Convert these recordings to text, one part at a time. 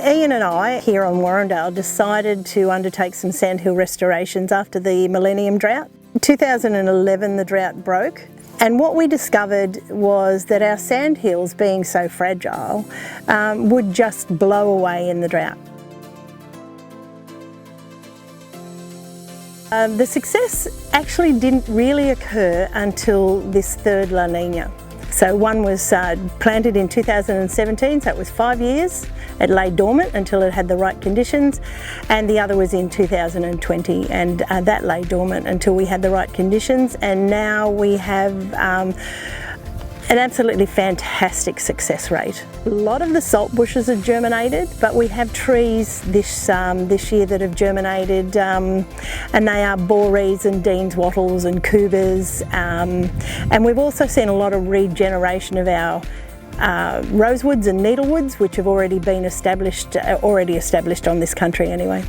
Ian and I here on Warrendale decided to undertake some sandhill restorations after the millennium drought. In 2011 the drought broke, and what we discovered was that our sandhills, being so fragile, would just blow away in the drought. The success actually didn't really occur until this third La Nina. So one was planted in 2017, so it was 5 years. It lay dormant until it had the right conditions, and the other was in 2020, and that lay dormant until we had the right conditions, and now we have an absolutely fantastic success rate. A lot of the salt bushes have germinated, but we have trees this year that have germinated, and they are borees and Dean's wattles and cougars, and we've also seen a lot of regeneration of our rosewoods and needlewoods, which have already been established on this country anyway.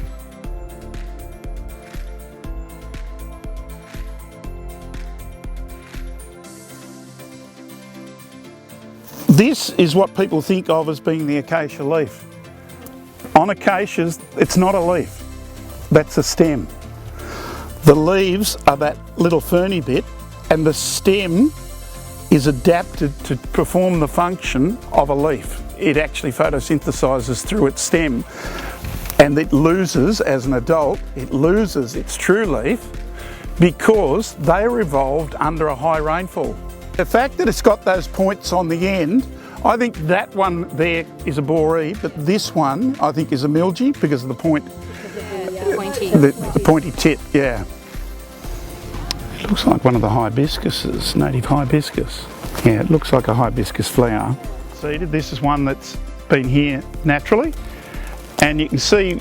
This is what people think of as being the acacia leaf. On acacias, it's not a leaf, that's a stem. The leaves are that little ferny bit, and the stem is adapted to perform the function of a leaf. It actually photosynthesises through its stem, and it loses, as an adult, it loses its true leaf because they are evolved under a high rainfall. The fact that it's got those points on the end, I think that one there is a boree, but this one I think is a milgy because of the point, the pointy tip, yeah. It looks like one of the hibiscuses, native hibiscus. Yeah, it looks like a hibiscus flower. Seeded, this is one that's been here naturally, and you can see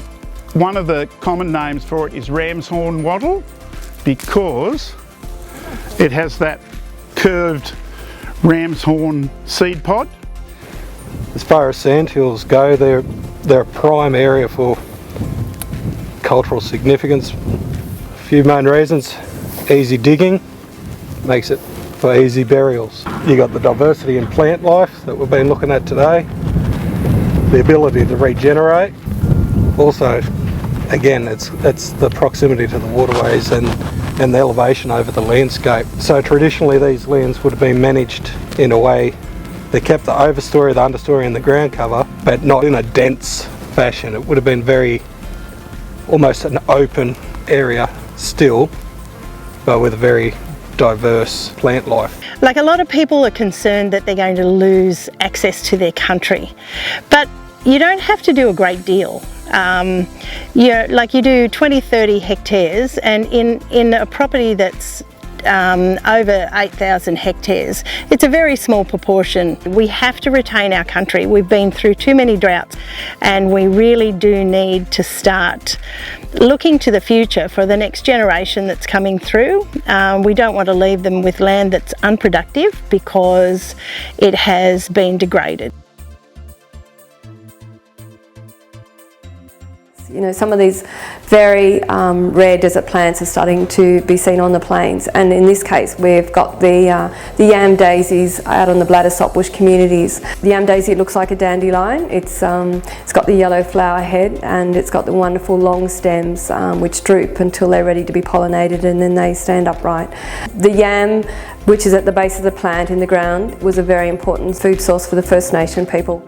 one of the common names for it is ram's horn wattle because it has that curved ram's horn seed pod. As far as sandhills go, they're a prime area for cultural significance. A few main reasons: easy digging, makes it for easy burials. You got the diversity in plant life that we've been looking at today, the ability to regenerate. Also, again, it's the proximity to the waterways and the elevation over the landscape. So traditionally these lands would have been managed in a way that kept the overstory, the understory and the ground cover, but not in a dense fashion. It would have been almost an open area still, but with a very diverse plant life. Like, a lot of people are concerned that they're going to lose access to their country, but you don't have to do a great deal. You do 20-30 hectares, and in a property that's over 8,000 hectares, it's a very small proportion. We have to retain our country. We've been through too many droughts, and we really do need to start looking to the future for the next generation that's coming through. We don't want to leave them with land that's unproductive because it has been degraded. You know, some of these very rare desert plants are starting to be seen on the plains, and in this case we've got the yam daisies out on the bladder saltbush communities. The yam daisy looks like a dandelion. It's got the yellow flower head, and it's got the wonderful long stems which droop until they're ready to be pollinated, and then they stand upright. The yam, which is at the base of the plant in the ground, was a very important food source for the First Nation people.